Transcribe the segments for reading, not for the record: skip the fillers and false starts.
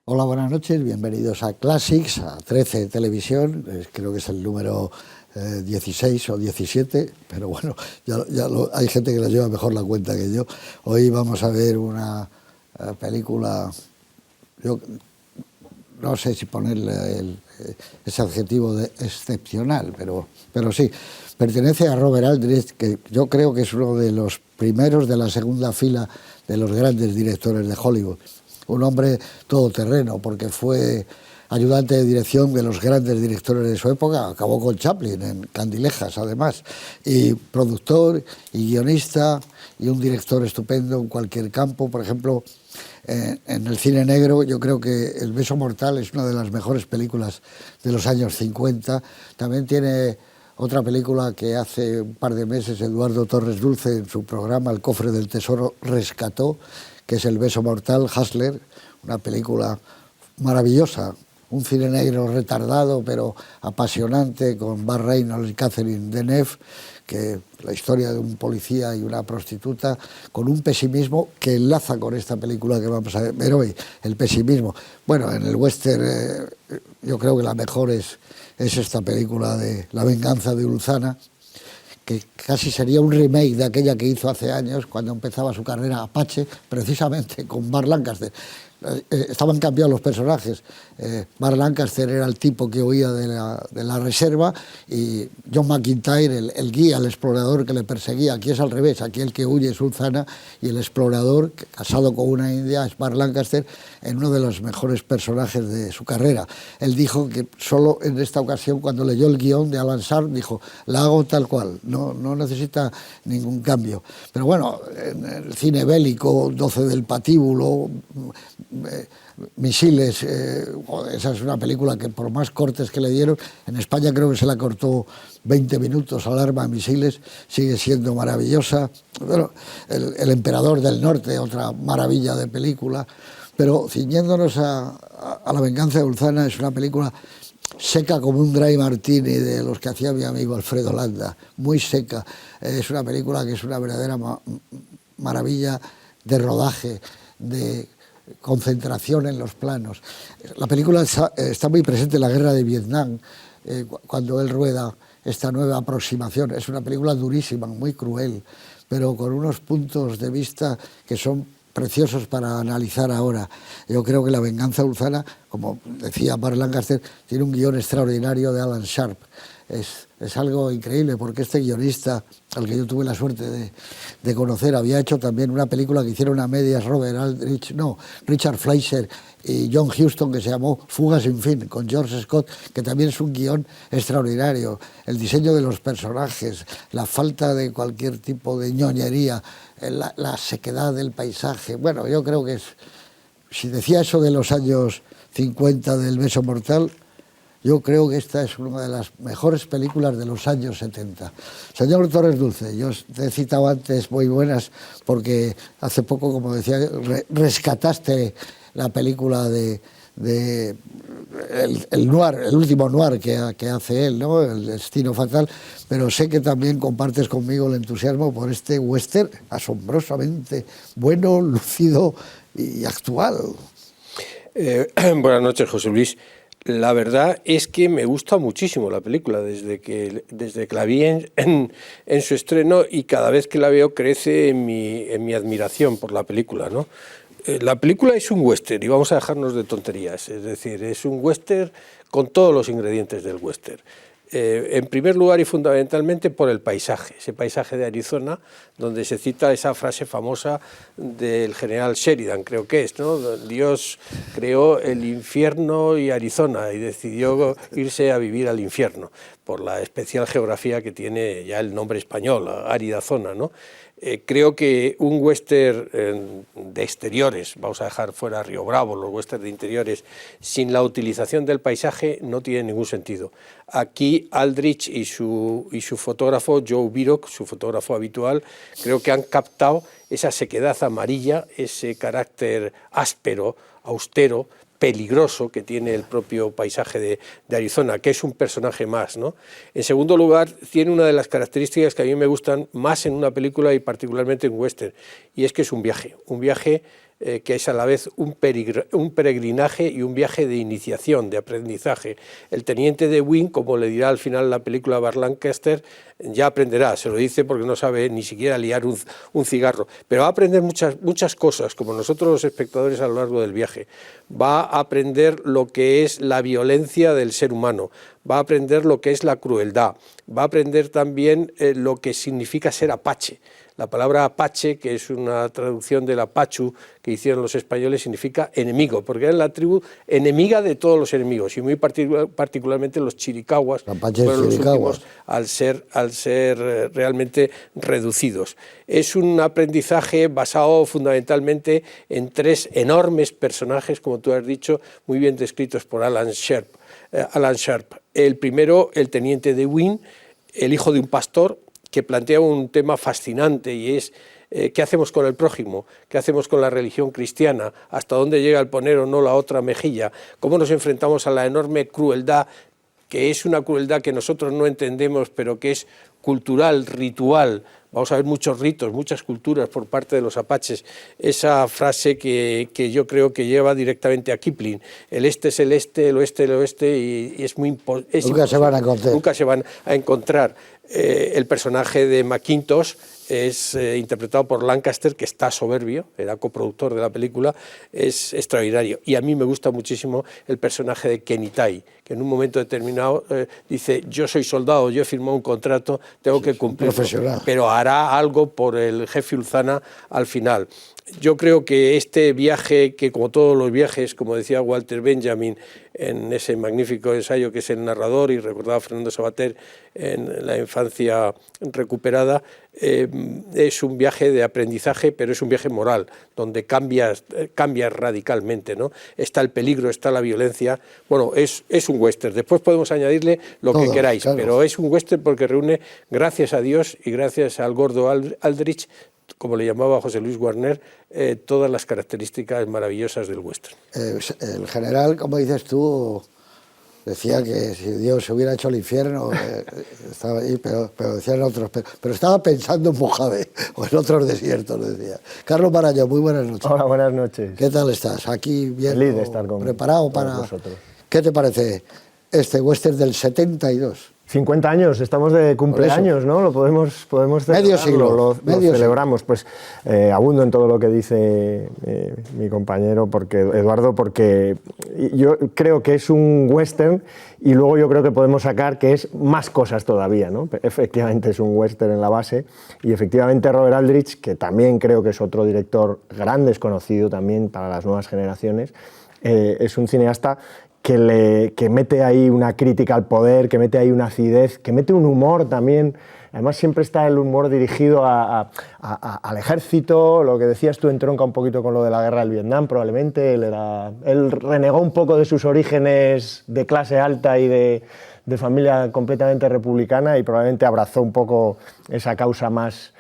Hola, buenas noches, bienvenidos a Classics, a 13 Televisión, creo que es el número 16 o 17, pero bueno, hay gente que la lleva mejor la cuenta que yo. Hoy vamos a ver una película, yo no sé si ponerle ese adjetivo de excepcional, pero sí, pertenece a Robert Aldrich, que yo creo que es uno de los primeros de la segunda fila de los grandes directores de Hollywood. Un hombre todoterreno, porque fue ayudante de dirección de los grandes directores de su época, acabó con Chaplin en Candilejas además, y productor y guionista y un director estupendo en cualquier campo. Por ejemplo, en el cine negro yo creo que El beso mortal es una de las mejores películas de los años 50. También tiene otra película que hace un par de meses Eduardo Torres Dulce en su programa El cofre del tesoro rescató, que es El beso mortal, Hustler, una película maravillosa, un cine negro retardado pero apasionante, con Burt Reynolds y Catherine Deneuve, que la historia de un policía y una prostituta, con un pesimismo que enlaza con esta película que vamos a ver hoy, el pesimismo. Bueno, en el western yo creo que la mejor es esta película de La venganza de Ulzana, que casi sería un remake de aquella que hizo hace años, cuando empezaba su carrera Apache, precisamente con Burt Lancaster. Estaban cambiados los personajes. Burt Lancaster era el tipo que huía de la reserva, y John McIntyre, el guía, el explorador que le perseguía. Aquí es al revés, aquí el que huye es Ulzana, y el explorador, casado con una india, es Burt Lancaster, en uno de los mejores personajes de su carrera. Él dijo que solo en esta ocasión, cuando leyó el guión de Alan Sharp, dijo, la hago tal cual, no necesita ningún cambio. Pero bueno, en el cine bélico, 12 del patíbulo, Misiles, esa es una película que por más cortes que le dieron, en España creo que se la cortó 20 minutos, Alarma, Misiles, sigue siendo maravillosa. Bueno, el Emperador del Norte, otra maravilla de película. Pero ciñéndonos a La venganza de Ulzana, es una película seca como un dry martini de los que hacía mi amigo Alfredo Landa, muy seca. Es una película que es una verdadera maravilla de rodaje, de concentración en los planos. La película está muy presente en la guerra de Vietnam, cuando él rueda esta nueva aproximación. Es una película durísima, muy cruel, pero con unos puntos de vista que son preciosos para analizar ahora. Yo creo que La venganza Ulzana, como decía Burt Lancaster, tiene un guión extraordinario de Alan Sharp. Es algo increíble, porque este guionista, al que yo tuve la suerte de conocer, había hecho también una película que hicieron a medias Richard Fleischer y John Huston, que se llamó Fuga sin fin, con George Scott, que también es un guión extraordinario. El diseño de los personajes, la falta de cualquier tipo de ñoñería, la sequedad del paisaje. Bueno, yo creo que si decía eso de los años 50 del beso mortal, yo creo que esta es una de las mejores películas de los años 70. Señor Torres Dulce, yo te he citado antes muy buenas, porque hace poco, como decía, rescataste la película de el noir, el último noir que hace él, ¿no? El destino fatal, pero sé que también compartes conmigo el entusiasmo por este western asombrosamente bueno, lúcido y actual. Buenas noches, José Luis. La verdad es que me gusta muchísimo la película desde que la vi en su estreno, y cada vez que la veo crece en mi admiración por la película, ¿no? La película es un western, y vamos a dejarnos de tonterías, es decir, es un western con todos los ingredientes del western. En primer lugar y fundamentalmente por el paisaje, ese paisaje de Arizona, donde se cita esa frase famosa del general Sheridan, creo que es, ¿no? Dios creó el infierno y Arizona y decidió irse a vivir al infierno, por la especial geografía que tiene ya el nombre español, árida zona, ¿no? Creo que un western de exteriores, vamos a dejar fuera Río Bravo, los westerns de interiores, sin la utilización del paisaje no tiene ningún sentido. Aquí Aldrich y su fotógrafo, Joe Biroc, su fotógrafo habitual, creo que han captado esa sequedad amarilla, ese carácter áspero, austero, peligroso que tiene el propio paisaje de Arizona, que es un personaje más, ¿no? En segundo lugar, tiene una de las características que a mí me gustan más en una película y particularmente en western, y es que es un viaje que es a la vez un peregrinaje y un viaje de iniciación, de aprendizaje. El teniente de Wynne, como le dirá al final la película Burt Lancaster, ya aprenderá, se lo dice porque no sabe ni siquiera liar un cigarro, pero va a aprender muchas cosas, como nosotros los espectadores a lo largo del viaje. Va a aprender lo que es la violencia del ser humano, va a aprender lo que es la crueldad, va a aprender también lo que significa ser apache. La palabra apache, que es una traducción del apachu que hicieron los españoles, significa enemigo, porque era la tribu enemiga de todos los enemigos, y muy particularmente los chiricahuas, fueron los últimos al ser realmente reducidos. Es un aprendizaje basado fundamentalmente en 3 enormes personajes, como tú has dicho, muy bien descritos por Alan Sharp. El primero, el teniente de Wynne, el hijo de un pastor, que plantea un tema fascinante, y es ¿qué hacemos con el prójimo? ¿Qué hacemos con la religión cristiana? ¿Hasta dónde llega el poner o no la otra mejilla? ¿Cómo nos enfrentamos a la enorme crueldad, que es una crueldad que nosotros no entendemos, pero que es cultural, ritual? Vamos a ver muchos ritos, muchas culturas por parte de los apaches. Esa frase que yo creo que lleva directamente a Kipling: el este es el este, el oeste el oeste, y es muy imposible. Nunca se van a encontrar. Nunca se van a encontrar. El personaje de McIntosh es interpretado por Lancaster, que está soberbio, era coproductor de la película, es extraordinario. Y a mí me gusta muchísimo el personaje de Kenitai, que en un momento determinado dice: yo soy soldado, yo he firmado un contrato, tengo que cumplirlo, pero hará algo por el jefe Ulzana al final. Yo creo que este viaje, que como todos los viajes, como decía Walter Benjamin en ese magnífico ensayo que es El narrador, y recordaba a Fernando Savater en La infancia recuperada, es un viaje de aprendizaje, pero es un viaje moral, donde cambias radicalmente, ¿no? Está el peligro, está la violencia. Bueno, es un western. Después podemos añadirle lo que queráis, claro, pero es un western porque reúne, gracias a Dios y gracias al gordo Aldrich, como le llamaba José Luis Warner, todas las características maravillosas del western. El general, como dices tú, decía que si Dios se hubiera hecho el infierno, estaba ahí, pero decían otros, pero estaba pensando en Mojave o en otros desiertos, decía. Carlos Marañón, muy buenas noches. Hola, buenas noches. ¿Qué tal estás? Aquí bien. Feliz de estar preparado para vosotros. ¿Qué te parece este western del 72? 50 años, estamos de cumpleaños, ¿no? Lo podemos celebrar. Medio siglo. Lo celebramos. Pues abundo en todo lo que dice mi compañero, Eduardo, porque yo creo que es un western, y luego yo creo que podemos sacar que es más cosas todavía, ¿no? Efectivamente es un western en la base, y efectivamente Robert Aldrich, que también creo que es otro director gran desconocido también para las nuevas generaciones, es un cineasta que mete ahí una crítica al poder, que mete ahí una acidez, que mete un humor también. Además siempre está el humor dirigido al ejército. Lo que decías tú entronca un poquito con lo de la guerra del Vietnam, probablemente. Él renegó un poco de sus orígenes de clase alta y de familia completamente republicana, y probablemente abrazó un poco esa causa más,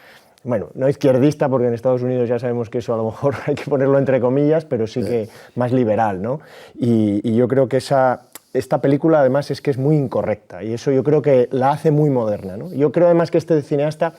bueno, no izquierdista, porque en Estados Unidos ya sabemos que eso a lo mejor hay que ponerlo entre comillas, pero sí que más liberal, ¿no? Y yo creo que esta película además es que es muy incorrecta, y eso yo creo que la hace muy moderna, ¿no? Yo creo además que este cineasta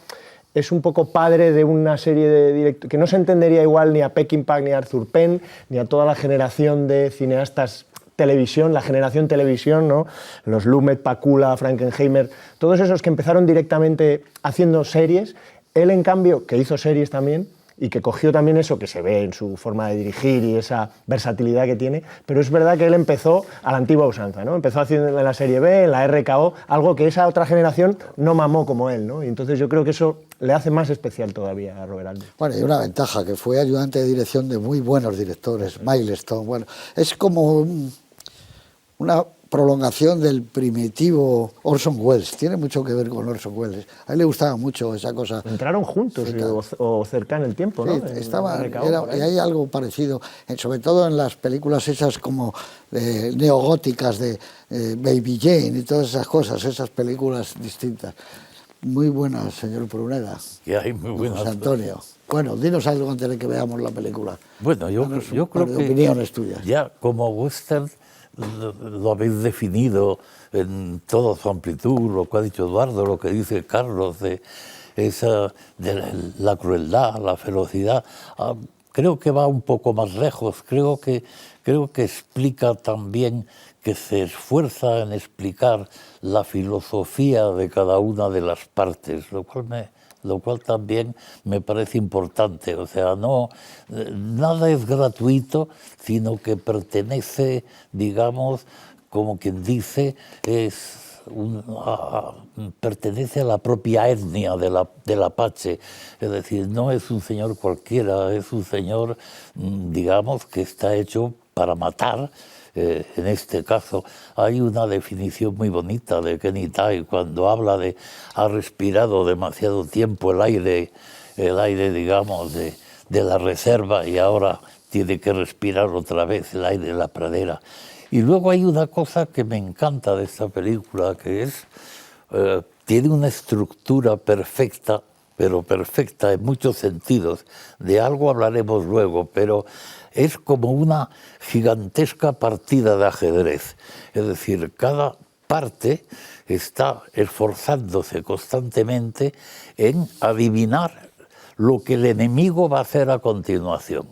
es un poco padre de una serie de directores que no se entendería igual ni a Peckinpah, ni a Arthur Penn, ni a toda la generación de cineastas televisión, la generación televisión, ¿no? Los Lumet, Pakula, Frankenheimer, todos esos que empezaron directamente haciendo series. Él, en cambio, que hizo series también, y que cogió también eso que se ve en su forma de dirigir y esa versatilidad que tiene, pero es verdad que él empezó a la antigua usanza, ¿no? Empezó haciendo en la serie B, en la RKO, algo que esa otra generación no mamó como él, ¿no? Y entonces yo creo que eso le hace más especial todavía a Robert Aldrich. Bueno, y una ventaja, que fue ayudante de dirección de muy buenos directores, Milestone, bueno, es como una prolongación del primitivo Orson Welles. Tiene mucho que ver con Orson Welles. A él le gustaba mucho esa cosa. Entraron juntos o cerca en el tiempo, ¿no? Sí, y hay algo parecido, sobre todo en las películas esas como neogóticas de Baby Jane y todas esas cosas, esas películas distintas. Muy buenas, señor Pruneda. Y hay muy buenas. José Antonio. Bueno, dinos algo antes de que veamos la película. Bueno, yo creo que opiniones tuyas. Ya como western lo habéis definido en toda su amplitud, lo que ha dicho Eduardo, lo que dice Carlos, de la crueldad, la ferocidad. creo que va un poco más lejos, creo que explica también, que se esfuerza en explicar la filosofía de cada una de las partes, lo cual también me parece importante. O sea, nada es gratuito, sino que pertenece, digamos, como quien dice, pertenece a la propia etnia del Apache. Es decir, no es un señor cualquiera, es un señor, digamos, que está hecho para matar. En este caso hay una definición muy bonita de Kenny Tai cuando habla de ha respirado demasiado tiempo el aire, digamos, de la reserva, y ahora tiene que respirar otra vez el aire de la pradera. Y luego hay una cosa que me encanta de esta película, que es, tiene una estructura perfecta, pero perfecta en muchos sentidos. De algo hablaremos luego, pero es como una gigantesca partida de ajedrez. Es decir, cada parte está esforzándose constantemente en adivinar lo que el enemigo va a hacer a continuación,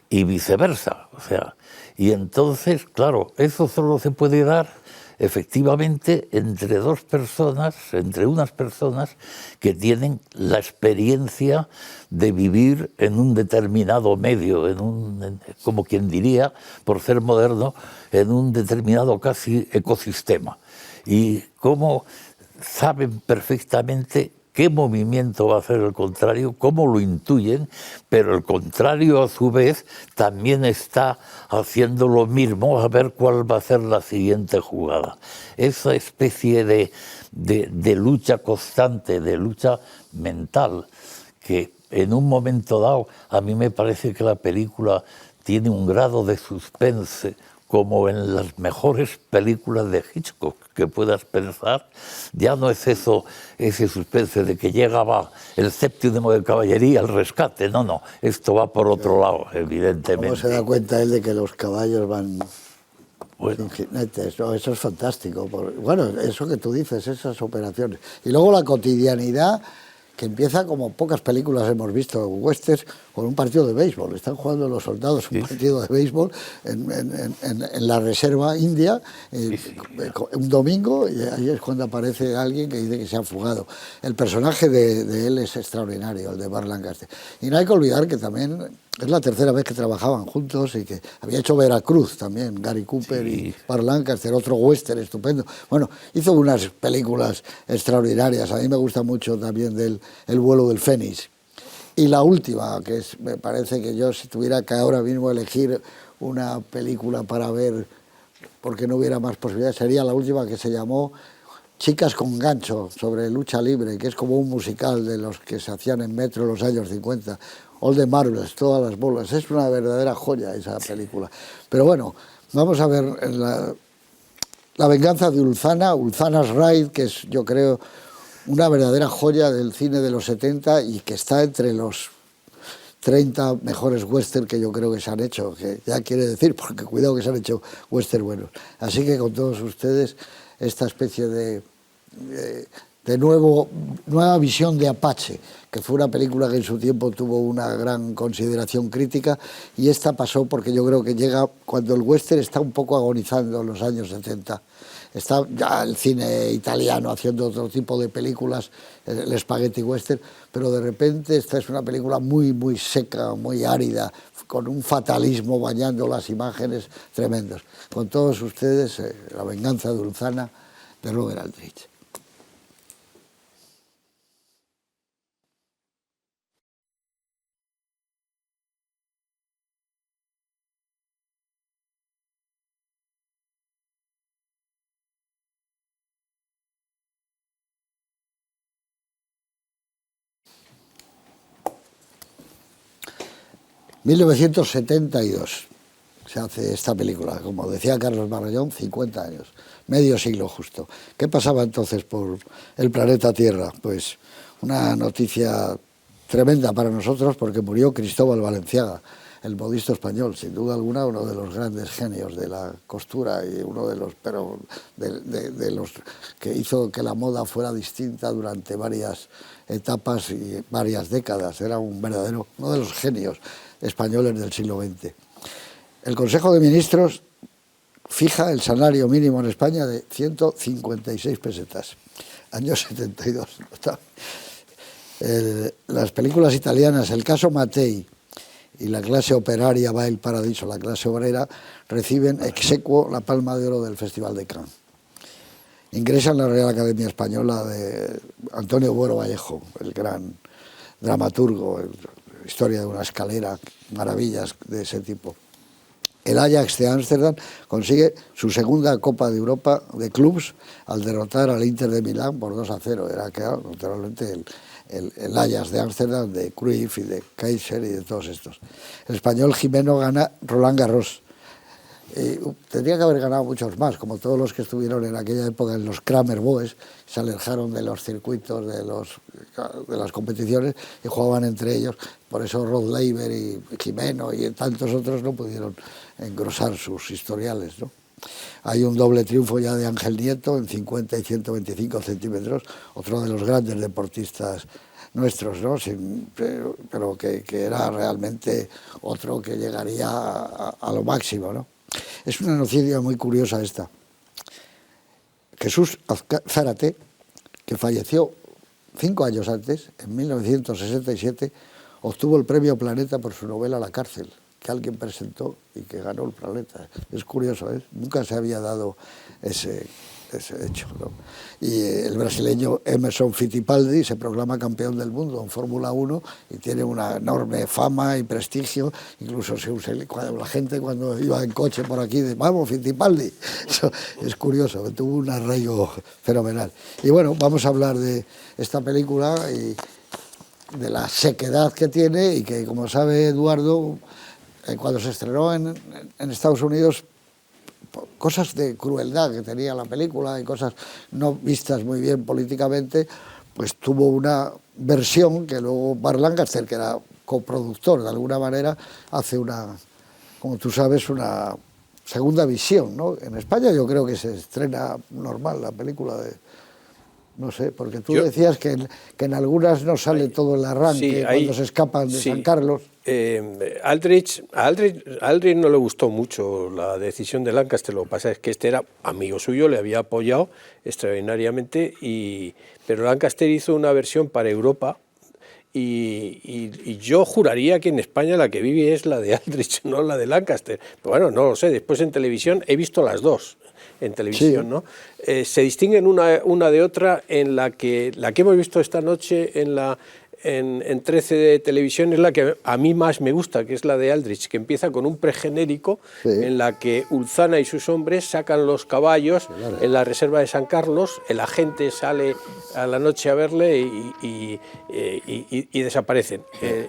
y viceversa. O sea, y entonces, claro, eso solo se puede dar efectivamente entre unas personas que tienen la experiencia de vivir en un determinado medio, como quien diría, por ser moderno, en un determinado casi ecosistema. Y cómo saben perfectamente qué movimiento va a hacer el contrario, cómo lo intuyen, pero el contrario a su vez también está haciendo lo mismo, a ver cuál va a ser la siguiente jugada. Esa especie de lucha constante, de lucha mental, que en un momento dado a mí me parece que la película tiene un grado de suspense como en las mejores películas de Hitchcock que puedas pensar. Ya no es ese suspense de que llegaba el séptimo de caballería al rescate, no, esto va por otro lado, evidentemente. ¿Cómo se da cuenta él de que los caballos van Bueno, sin jinetes? No, eso es fantástico. Bueno, eso que tú dices, esas operaciones. Y luego la cotidianidad, que empieza como pocas películas hemos visto, westerns, con un partido de béisbol. Están jugando los soldados un partido de béisbol en la reserva india, un domingo, y ahí es cuando aparece alguien que dice que se ha fugado. El personaje de él es extraordinario, el de Burt Lancaster. Y no hay que olvidar que también es la tercera vez que trabajaban juntos, y que había hecho Veracruz también, Gary Cooper y Burt Lancaster, otro western estupendo. Bueno, hizo unas películas extraordinarias. A mí me gusta mucho también El vuelo del Fénix. Y la última, que me parece que yo, si tuviera que ahora mismo elegir una película para ver, porque no hubiera más posibilidades, sería la última, que se llamó Chicas con gancho, sobre lucha libre, que es como un musical de los que se hacían en Metro en los años 50. All the Marbles, todas las bolas. Es una verdadera joya esa película. Pero bueno, vamos a ver la venganza de Ulzana, Ulzana's Ride, que es, yo creo, una verdadera joya del cine de los 70 y que está entre los 30 mejores western que yo creo que se han hecho, que ya quiere decir, porque cuidado que se han hecho western buenos. Así que con todos ustedes, esta especie de nueva visión de Apache, que fue una película que en su tiempo tuvo una gran consideración crítica, y esta pasó porque yo creo que llega cuando el western está un poco agonizando en los años 70. Está ya el cine italiano haciendo otro tipo de películas, el spaghetti western, pero de repente esta es una película muy, muy seca, muy árida, con un fatalismo bañando las imágenes tremendos. Con todos ustedes, La venganza de Ulzana, de Robert Aldrich. En 1972 se hace esta película, como decía Carlos Barrallón, 50 años, medio siglo justo. ¿Qué pasaba entonces por el planeta Tierra? Pues una noticia tremenda para nosotros, porque murió Cristóbal Valenciaga, el modisto español, sin duda alguna uno de los grandes genios de la costura y uno de los, pero de los que hizo que la moda fuera distinta durante varias etapas y varias décadas. Era un verdadero, uno de los genios españoles del siglo XX. El Consejo de Ministros fija el salario mínimo en España de 156 pesetas, año 72. Las películas italianas, el caso Mattei y la clase operaria va el paradiso, la clase obrera, reciben ex aequo la Palma de Oro del Festival de Cannes. Ingresa en la Real Academia Española de Antonio Buero Vallejo, el gran dramaturgo, historia de una escalera, maravillas de ese tipo. El Ajax de Ámsterdam consigue su segunda Copa de Europa de clubs al derrotar al Inter de Milán por 2-0. Era que, naturalmente, el Ajax de Ámsterdam, de Cruyff y de Kaiser y de todos estos. El español Jimeno gana Roland Garros. Tendría que haber ganado muchos más, como todos los que estuvieron en aquella época en los Kramer Boys, se alejaron de los circuitos, de las competiciones y jugaban entre ellos. Por eso Rod Laver y Jimeno y tantos otros no pudieron engrosar sus historiales, ¿no? Hay un doble triunfo ya de Ángel Nieto en 50 y 125 centímetros, otro de los grandes deportistas nuestros, ¿no? Pero que era realmente otro que llegaría a lo máximo, ¿no? Es una noticia muy curiosa esta. Jesús Zárate, que falleció 5 años antes, en 1967, obtuvo el premio Planeta por su novela La cárcel, que alguien presentó y que ganó el Planeta. Es curioso, ¿eh? Nunca se había dado ese hecho, ¿no? Y el brasileño Emerson Fittipaldi se proclama campeón del mundo en Fórmula 1 y tiene una enorme fama y prestigio. Incluso la gente cuando iba en coche por aquí dice, vamos Fittipaldi. Eso es curioso, tuvo un arraigo fenomenal. Y bueno, vamos a hablar de esta película y de la sequedad que tiene y que, como sabe Eduardo, cuando se estrenó en Estados Unidos, cosas de crueldad que tenía la película y cosas no vistas muy bien políticamente, pues tuvo una versión que luego Burt Lancaster, que era coproductor de alguna manera, hace una, como tú sabes, una segunda visión, ¿no? En España yo creo que se estrena normal la película de... No sé, porque tú decías que en algunas no sale todo el arranque, sí, cuando se escapan de San Carlos. A Aldrich no le gustó mucho la decisión de Lancaster, lo que pasa es que este era amigo suyo, le había apoyado extraordinariamente, pero Lancaster hizo una versión para Europa y yo juraría que en España la que vive es la de Aldrich, no la de Lancaster. Pero bueno, no lo sé, después en televisión he visto las dos. En televisión, sí, ¿no? Se distinguen una de otra en la que hemos visto esta noche en 13 de televisión es la que a mí más me gusta, que es la de Aldrich, que empieza con un pregenérico, sí, en la que Ulzana y sus hombres sacan los caballos, sí, claro, en la reserva de San Carlos, el agente sale a la noche a verle y desaparecen.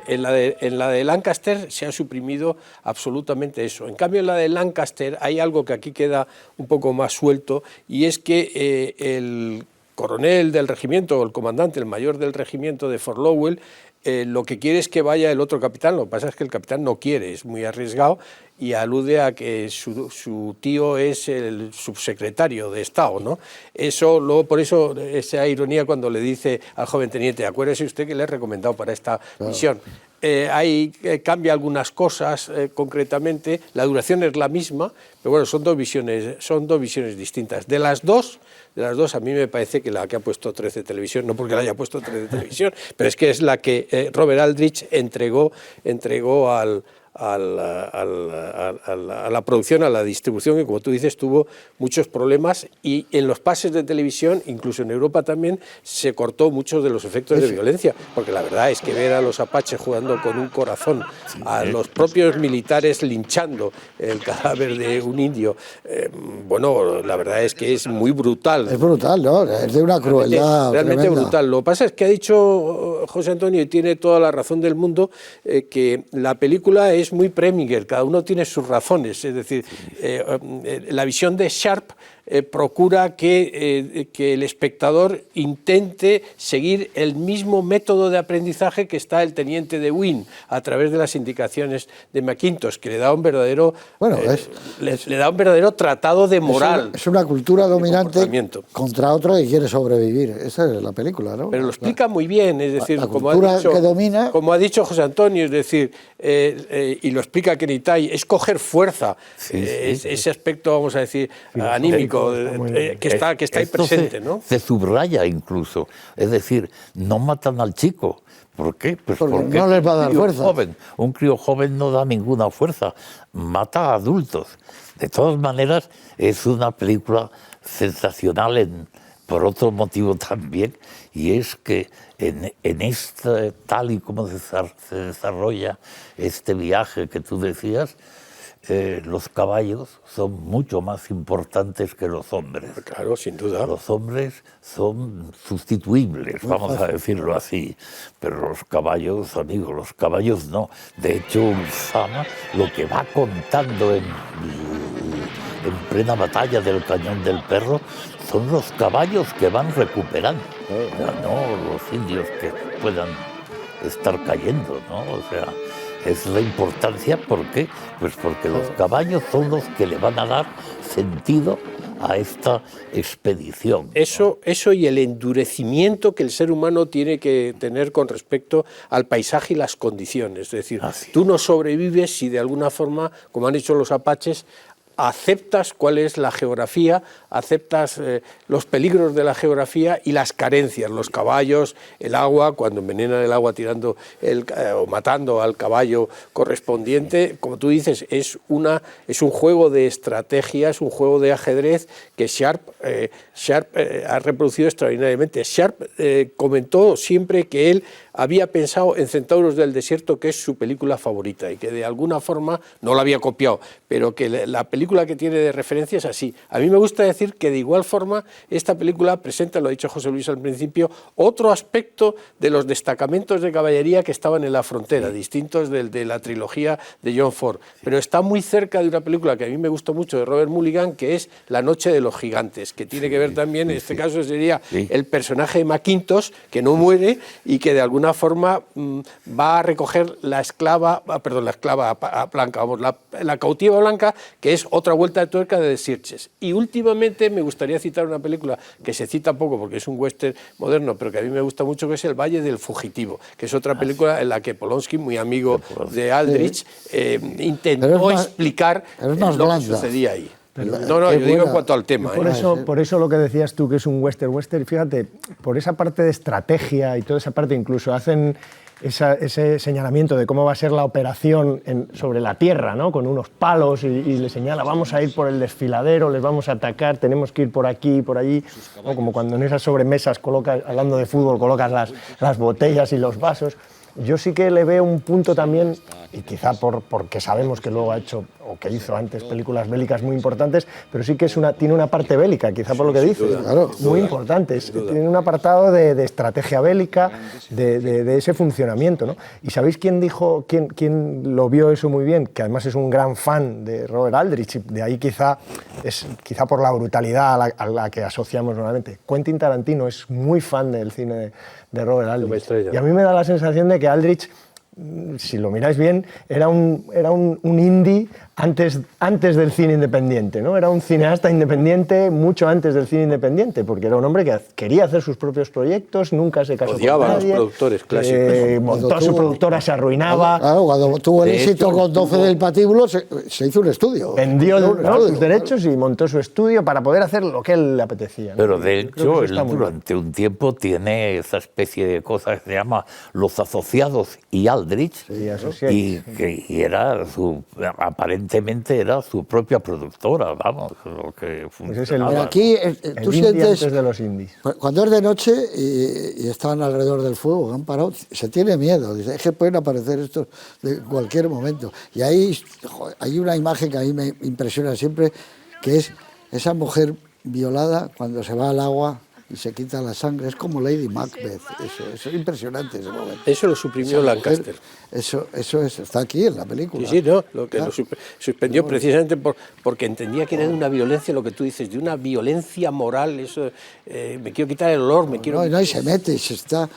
En la de Lancaster se ha suprimido absolutamente eso. En cambio, en la de Lancaster hay algo que aquí queda un poco más suelto, y es que el coronel del regimiento, o el comandante, el mayor del regimiento de Fort Lowell, lo que quiere es que vaya el otro capitán. Lo que pasa es que el capitán no quiere, es muy arriesgado y alude a que su tío es el subsecretario de Estado, ¿no? Eso, luego, por eso, esa ironía cuando le dice al joven teniente, acuérdese usted que le he recomendado para esta misión. Ahí cambia algunas cosas concretamente, la duración es la misma, pero bueno, son dos visiones distintas. De las dos a mí me parece que la que ha puesto 13 Televisión, no porque la haya puesto 13 Televisión, pero es que es la que Robert Aldrich entregó a la producción, a la distribución, que como tú dices tuvo muchos problemas, y en los pases de televisión, incluso en Europa también, se cortó muchos de los efectos de violencia, porque la verdad es que ver a los apaches jugando con un corazón, a los propios militares linchando el cadáver de un indio, bueno, la verdad es que es muy brutal. Es brutal, ¿no? Es de una crueldad realmente tremenda. Brutal. Lo que pasa es que ha dicho José Antonio, y tiene toda la razón del mundo, que la película es muy Preminger, cada uno tiene sus razones, es decir, la visión de Sharp procura que el espectador intente seguir el mismo método de aprendizaje que está el teniente de Wynne a través de las indicaciones de McIntosh, que le da un verdadero, le da un verdadero tratado de moral. Es una cultura dominante contra otro que quiere sobrevivir. Esa es la película, ¿no? Pero lo explica muy bien, es decir, la cultura que domina, como ha dicho José Antonio, es decir, y lo explica Kenny Tai, es coger fuerza, ese aspecto, vamos a decir, anímico, que está ahí presente, ¿no? Se subraya incluso, es decir, no matan al chico. ¿Por qué? Pues porque no les va a dar fuerza. Un crío joven no da ninguna fuerza, mata a adultos. De todas maneras, es una película sensacional por otro motivo también, y es que en esta, tal y como se desarrolla este viaje que tú decías, los caballos son mucho más importantes que los hombres. Claro, sin duda. Los hombres son sustituibles, vamos a decirlo así, pero los caballos, amigos, los caballos no. De hecho, Ulzama lo que va contando en plena batalla del Cañón del Perro son los caballos que van recuperando, no los indios que puedan estar cayendo, ¿no? O sea, es la importancia, ¿por qué? Pues porque los caballos son los que le van a dar sentido a esta expedición, ¿no? Eso y el endurecimiento que el ser humano tiene que tener con respecto al paisaje y las condiciones. Es decir, tú no sobrevives si de alguna forma, como han hecho los apaches, aceptas cuál es la geografía, aceptas los peligros de la geografía y las carencias, los caballos, el agua, cuando envenenan el agua tirando o matando al caballo correspondiente, como tú dices, es un juego de estrategia, es un juego de ajedrez que Sharp ha reproducido extraordinariamente. Sharp comentó siempre que él había pensado en Centauros del Desierto, que es su película favorita, y que de alguna forma no la había copiado, pero que la película que tiene de referencia es así. A mí me gusta decir que de igual forma esta película presenta, lo ha dicho José Luis al principio, otro aspecto de los destacamentos de caballería que estaban en la frontera, distintos de la trilogía de John Ford, pero está muy cerca de una película que a mí me gustó mucho de Robert Mulligan, que es La noche de los gigantes, que tiene que ver también, en este caso sería el personaje de McIntosh, que no muere y que de alguna forma va a recoger la esclava blanca, vamos, la cautiva blanca, que es otra vuelta de tuerca de The Searchers. Y últimamente me gustaría citar una película que se cita poco porque es un western moderno, pero que a mí me gusta mucho, que es El Valle del Fugitivo, que es otra película en la que Polanski, muy amigo de Aldrich, intentó explicar lo que sucedía ahí. Yo digo en cuanto al tema. Por eso lo que decías tú, que es un western, fíjate, por esa parte de estrategia y toda esa parte, incluso hacen ese señalamiento de cómo va a ser la operación sobre la tierra, ¿no? Con unos palos y le señala, vamos a ir por el desfiladero, les vamos a atacar, tenemos que ir por aquí y por allí, ¿no? Como cuando en esas sobremesas colocas, hablando de fútbol, colocas las botellas y los vasos. Yo sí que le veo un punto también, y quizá porque sabemos que luego ha hecho o que hizo antes películas bélicas muy importantes, pero sí que tiene una parte bélica, quizá por lo que dice, muy importante. Tiene un apartado de estrategia bélica, de ese funcionamiento, ¿no? ¿Y sabéis quién lo vio eso muy bien? Que además es un gran fan de Robert Aldrich, y de ahí quizá por la brutalidad a la que asociamos normalmente. Quentin Tarantino es muy fan del cine de Robert Aldrich. Y a mí me da la sensación de que Aldrich, si lo miráis bien, era un indie antes del cine independiente, ¿no? Era un cineasta independiente mucho antes del cine independiente, porque era un hombre que quería hacer sus propios proyectos, nunca se casó con nadie. Odiaba a los productores clásicos. Montó su productora, se arruinaba. Claro, cuando tuvo el éxito con 12 del Patíbulo, se hizo un estudio. Vendió sus derechos y montó su estudio para poder hacer lo que él le apetecía, ¿no? Pero de hecho, él durante un tiempo tiene esa especie de cosa que se llama Los Asociados y Aldrich, y era aparentemente era su propia productora, vamos, lo que funcionaba. Pero aquí tú sientes, de los indies. Cuando es de noche y están alrededor del fuego, que han parado, se tiene miedo, dice, es que pueden aparecer estos de cualquier momento. Y ahí hay una imagen que a mí me impresiona siempre, que es esa mujer violada cuando se va al agua y se quita la sangre. Es como Lady Macbeth. Eso es impresionante ese momento. Eso lo suprimió Lancaster. Eso está aquí en la película. Sí, no, lo que lo suspendió precisamente porque entendía que era de una violencia, lo que tú dices, de una violencia moral. Eso, me quiero quitar el olor, me quiero... No, y se mete y se está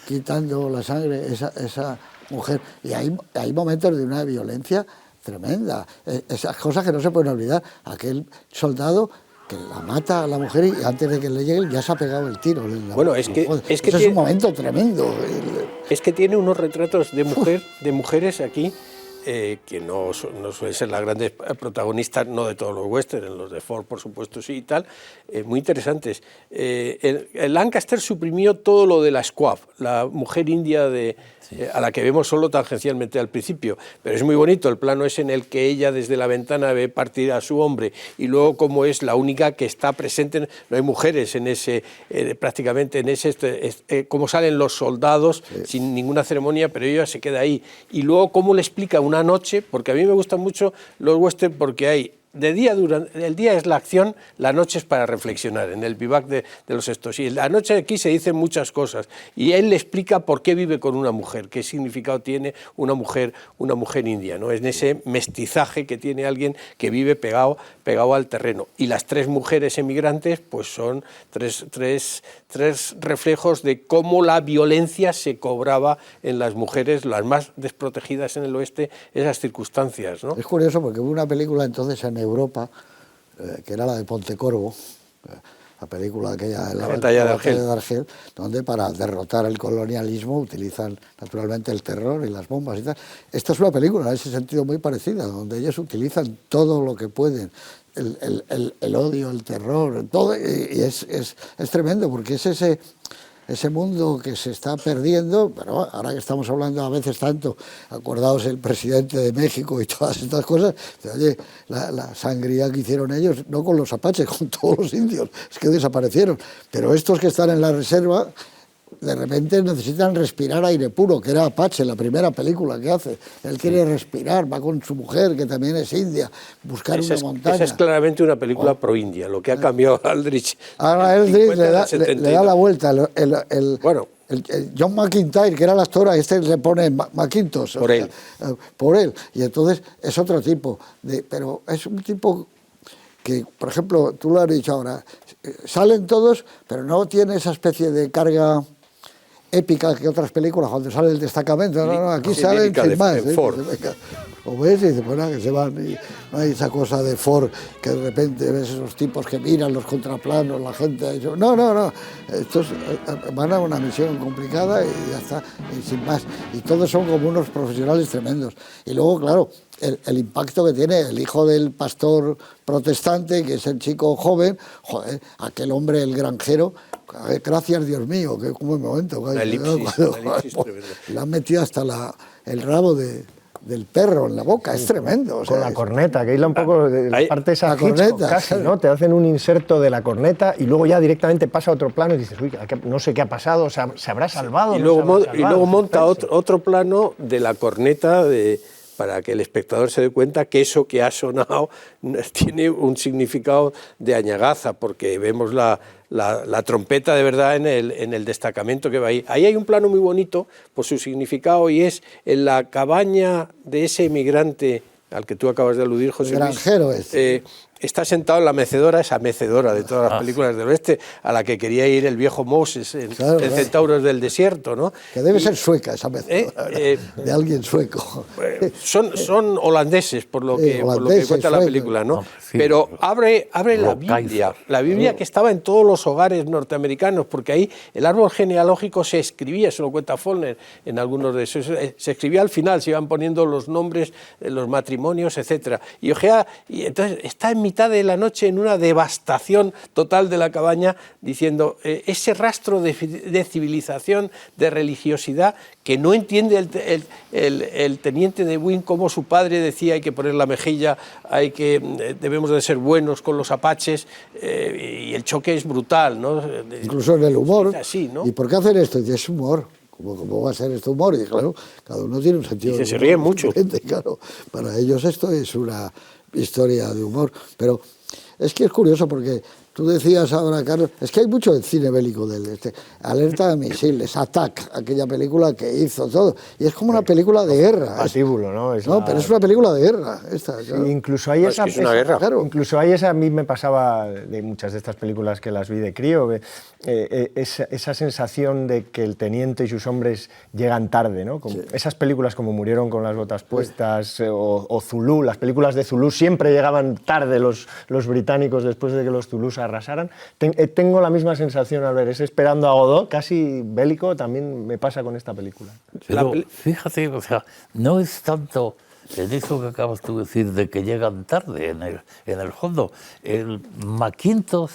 quitando la sangre esa mujer. Y hay momentos de una violencia tremenda. Esas cosas que no se pueden olvidar. Aquel soldado que la mata a la mujer y antes de que le llegue ya se ha pegado el tiro. Bueno, es que es un momento tremendo. Es que tiene unos retratos de mujeres aquí que no suelen ser las grandes protagonistas, no de todos los westerns, en los de Ford por supuesto sí y tal, muy interesantes. El Lancaster suprimió todo lo de la squaw, la mujer india a la que vemos solo tangencialmente al principio, pero es muy bonito el plano ese en el que ella desde la ventana ve partir a su hombre y luego como es la única que está presente, no hay mujeres en ese, prácticamente en ese, cómo salen los soldados sin ninguna ceremonia, pero ella se queda ahí y luego cómo le explica una noche, porque a mí me gustan mucho los westerns porque hay de día, el día es la acción, la noche es para reflexionar, en el vivac de los estos. Y la noche aquí se dicen muchas cosas. Y él le explica por qué vive con una mujer, qué significado tiene una mujer india, ¿no? En ese mestizaje que tiene alguien que vive pegado al terreno. Y las tres mujeres emigrantes, pues son tres reflejos de cómo la violencia se cobraba en las mujeres, las más desprotegidas en el oeste, esas circunstancias, ¿no? Es curioso porque hubo una película entonces en Europa, que era la de Pontecorvo, la película aquella, la batalla de Argel, donde para derrotar el colonialismo utilizan naturalmente el terror y las bombas y tal. Esta es una película en ese sentido muy parecida, donde ellos utilizan todo lo que pueden, el odio, el terror, todo, y es tremendo porque es ese mundo que se está perdiendo, pero ahora que estamos hablando a veces tanto, acordaos el presidente de México y todas estas cosas, oye, la sangría que hicieron ellos, no con los apaches, con todos los indios, es que desaparecieron, pero estos que están en la reserva, de repente necesitan respirar aire puro, que era Apache, la primera película que hace. Él quiere respirar, va con su mujer, que también es india, buscar una montaña. Esa es claramente una película pro-india, lo que ha cambiado Aldrich. Ahora Aldrich le da la vuelta. El John McIntyre, que era el actor, a este le pone Macintosh. Por él. Y entonces es otro tipo. Pero es un tipo que, por ejemplo, tú lo has dicho ahora, salen todos, pero no tiene esa especie de carga épica que otras películas, cuando sale el destacamento, aquí salen sin más. O ves y dices, bueno, que se van, y no hay esa cosa de Ford, que de repente ves esos tipos que miran los contraplanos, la gente, no, estos van a una misión complicada y ya está, y sin más, y todos son como unos profesionales tremendos. Y luego, claro, el impacto que tiene el hijo del pastor protestante, que es el chico joven, joder, aquel hombre, el granjero, gracias Dios mío, que como un momento. La elipsis le han metido hasta el rabo del perro en la boca, es tremendo. O sea, con la corneta, que isla un poco de la parte esa corneta, casi, ¿no? Te hacen un inserto de la corneta y luego ya directamente pasa a otro plano y dices, uy, no sé qué ha pasado, ¿se habrá salvado? Y luego monta otro plano de la corneta para que el espectador se dé cuenta que eso que ha sonado tiene un significado de añagaza, porque vemos la trompeta de verdad en el destacamento que va ahí. Ahí hay un plano muy bonito por su significado y es en la cabaña de ese emigrante al que tú acabas de aludir, José Luis. Granjero está sentado en la mecedora, esa mecedora de todas las películas del oeste, a la que quería ir el viejo Moses en Centauros del Desierto, ¿no? Que debe ser sueca esa mecedora, de alguien sueco. Son holandeses, por lo que cuenta la película, ¿no? Sí, pero abre la Biblia que estaba en todos los hogares norteamericanos, porque ahí el árbol genealógico se escribía, eso lo cuenta Faulkner en algunos de esos, se escribía al final, se iban poniendo los nombres, los matrimonios, etcétera. Y entonces está en mitad de la noche en una devastación total de la cabaña, diciendo ese rastro de civilización, de religiosidad, que no entiende el teniente de Wynne, como su padre decía, hay que poner la mejilla, debemos de ser buenos con los apaches, y el choque es brutal, ¿no? Incluso en el humor. Así, ¿no? ¿Y por qué hacer esto? Y es humor. ¿Cómo va a ser este humor? Y claro, cada uno tiene un sentido. Y se ríen mucho. Claro, para ellos esto es una historia de humor. Pero es que es curioso porque Tú decías ahora, Carlos, es que hay mucho de cine bélico de él. Alerta de misiles, Attack, aquella película que hizo todo. Y es como una película de guerra. Patíbulo, ¿no? Pero es una película de guerra. Esta, sí, incluso hay esa, es una guerra. Claro, incluso hay esa, a mí me pasaba de muchas de estas películas que las vi de crío, esa sensación de que el teniente y sus hombres llegan tarde, ¿no? Como esas películas como Murieron con las botas puestas o Zulú, las películas de Zulú siempre llegaban tarde los británicos después de que los zulús arrasaran. Tengo la misma sensación al ver ese Esperando a Godot, casi bélico, también me pasa con esta película. Pero fíjate, o sea, no es tanto en eso que acabas tú de decir de que llegan tarde, en el fondo. El McIntosh,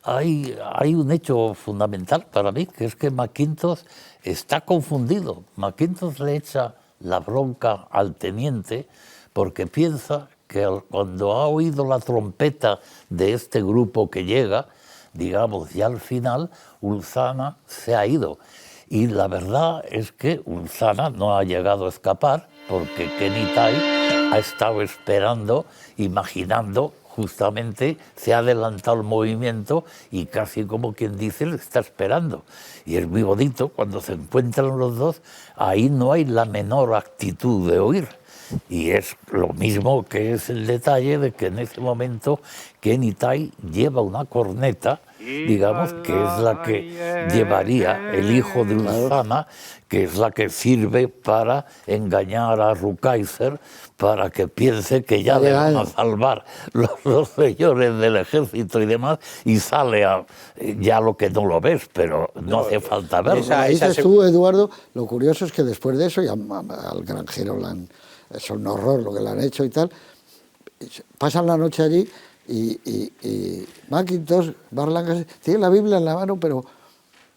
hay un hecho fundamental para mí, que es que McIntosh está confundido. McIntosh le echa la bronca al teniente porque piensa que cuando ha oído la trompeta de este grupo que llega, digamos, ya al final, Ulzana se ha ido. Y la verdad es que Ulzana no ha llegado a escapar porque Kenny Tai ha estado esperando, imaginando, justamente se ha adelantado el movimiento y casi como quien dice le está esperando. Y es muy bonito cuando se encuentran los dos, ahí no hay la menor actitud de huir. Y es lo mismo que es el detalle de que en ese momento Kenny Tai lleva una corneta, digamos, que es la que llevaría el hijo de Ulzana, que es la que sirve para engañar a Rukeyser para que piense que ya le van a salvar los señores del ejército y demás, y sale ya lo que no lo ves, pero no hace falta verlo. Dices tú, Eduardo, lo curioso es que después de eso, y al granjero es un horror lo que le han hecho y tal, pasan la noche allí y McIntosh, Berlanga, tiene la Biblia en la mano, pero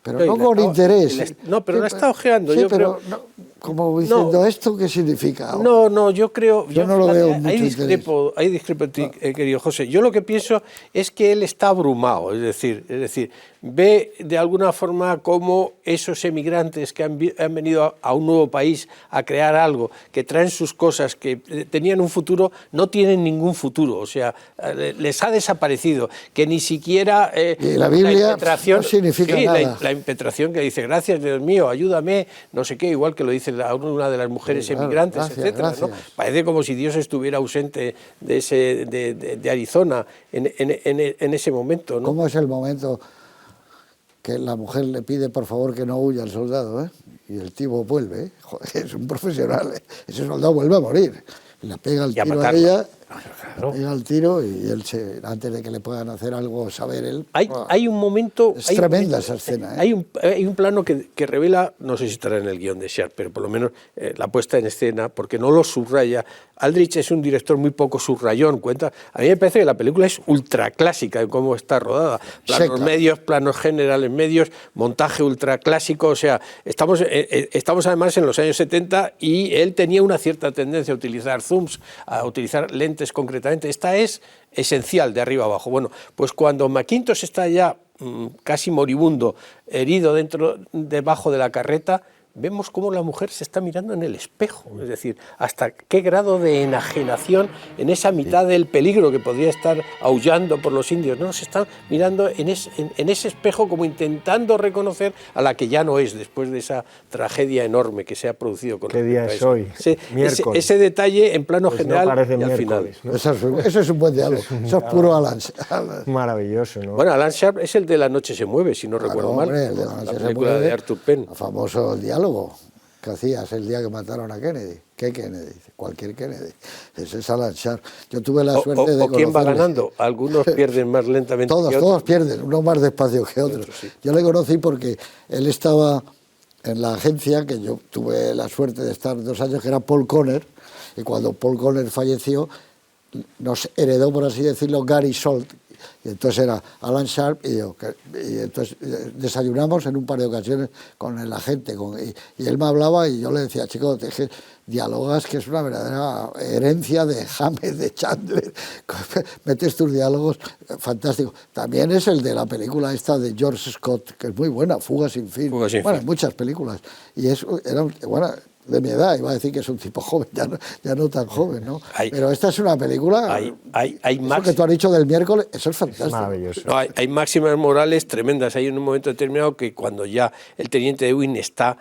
no con interés. No, pero la está ojeando, sí, yo pero creo. No, como diciendo, ¿esto qué significa? No, yo creo... Yo no lo veo mucho Ahí discrepo en ti, querido José. Yo lo que pienso es que él está abrumado, es decir, ve de alguna forma cómo esos emigrantes que han venido a un nuevo país a crear algo, que traen sus cosas, que tenían un futuro, no tienen ningún futuro, o sea, les ha desaparecido, que ni siquiera... y la Biblia no significa nada. La impetración que dice, gracias Dios mío, ayúdame, no sé qué, igual que lo dice una de las mujeres emigrantes, etcétera, ¿no? Parece como si Dios estuviera ausente de Arizona en ese momento, ¿no? ¿Cómo es el momento que la mujer le pide por favor que no huya al soldado, ¿eh? Y el tipo vuelve, joder, es un profesional, ¿eh? Ese soldado vuelve a morir, le pega el tiro a ella, pega el tiro y él antes de que le puedan hacer algo, saber él... Hay un momento... Es tremenda esa escena, ¿eh? Hay un plano que revela, no sé si estará en el guión de Sharp, pero por lo menos la puesta en escena, porque no lo subraya. Aldrich es un director muy poco subrayón, cuenta. A mí me parece que la película es ultra clásica en cómo está rodada. Planos medios, planos generales medios, montaje ultra clásico, o sea, estamos además en los años 70 y él tenía una cierta tendencia a utilizar zooms, a utilizar lentes concretamente. Esta es esencial de arriba abajo. Bueno, pues cuando McIntosh está ya casi moribundo, herido debajo de la carreta, vemos cómo la mujer se está mirando en el espejo, es decir, hasta qué grado de enajenación en esa mitad del peligro que podría estar aullando por los indios, ¿no? Se están mirando en ese espejo como intentando reconocer a la que ya no es después de esa tragedia enorme que se ha producido con ¿Qué día es hoy? Miércoles. Ese detalle en plano pues general no y al final. ¿No? Eso es un buen diálogo, eso es puro Alan. Maravilloso, ¿no? Bueno, Alan Sharp es el de La noche se mueve, si no recuerdo mal, el de La noche la película de Arthur Penn. El famoso diálogo que hacías el día que mataron a Kennedy. ¿Qué Kennedy? Cualquier Kennedy. Ese es Alan Sharp. Yo tuve la suerte de conocerle. ¿Quién va ganando? Algunos pierden más lentamente que otros. Todos pierden, uno más despacio que otros. Sí. Yo le conocí porque él estaba en la agencia, que yo tuve la suerte de estar 2 años, que era Paul Conner, y cuando Paul Conner falleció, nos heredó, por así decirlo, Gary Salt. Y entonces era Alan Sharp y yo. Y entonces desayunamos en un par de ocasiones con el agente. Y él me hablaba y yo le decía, chico, dialogas, que es una verdadera herencia de James, de Chandler. Metes tus diálogos fantásticos. También es el de la película esta de George Scott, que es muy buena, Fuga sin fin. Fuga sin fin. fin. Muchas películas. Y de mi edad, iba a decir que es un tipo joven, ya no tan joven, ¿no? Hay- Pero esta es una película... hay Eso que tú has dicho del miércoles, eso es Es fantástico. maravilloso. No, hay máximas morales tremendas. Hay un momento determinado que cuando ya el teniente Ewing está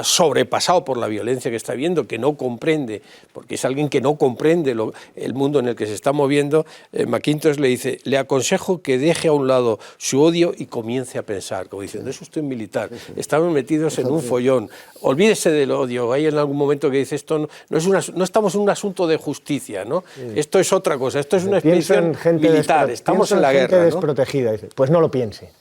sobrepasado por la violencia que está viendo, que no comprende, porque es alguien que no comprende el mundo en el que se está moviendo, McIntosh le dice, le aconsejo que deje a un lado su odio y comience a pensar, como diciendo, es usted militar, estamos metidos en un follón, olvídese del odio. Hay en algún momento que dice, esto no estamos en un asunto de justicia, ¿no? Esto es otra cosa, esto es una expedición militar, estamos en la gente guerra, ¿no? desprotegida. Dice, pues no lo piense.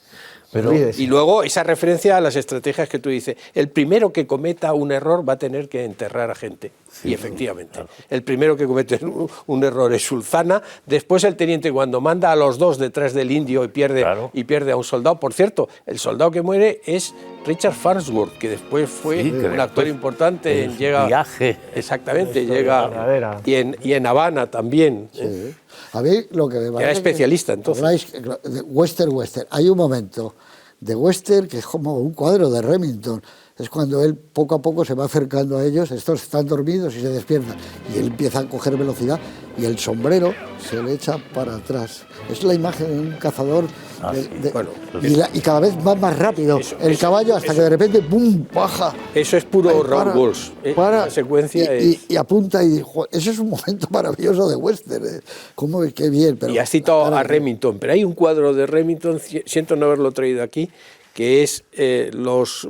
Olvídese. Y luego esa referencia a las estrategias que tú dices, el primero que cometa un error va a tener que enterrar a gente. Y efectivamente, claro. El primero que comete un error es Sulzana, después el teniente cuando manda a los dos detrás del indio y pierde a un soldado. Por cierto, el soldado que muere es Richard Farnsworth, que después fue un actor importante en Viaje. Exactamente, llega y en Habana también. Sí. A mí lo que me parece era especialista entonces. De western. Hay un momento de western que es como un cuadro de Remington. Es cuando él poco a poco se va acercando a ellos, estos están dormidos y se despiertan. Y él empieza a coger velocidad y el sombrero se le echa para atrás. Es la imagen de un cazador. Y cada vez va más rápido el caballo hasta que de repente ¡pum! Baja. Eso es puro Raoul Walsh. Para, secuencia y apunta y dice, eso es un momento maravilloso de western. ¿Cómo? Qué bien. Pero, y has citado a Remington, pero hay un cuadro de Remington, siento no haberlo traído aquí, que es los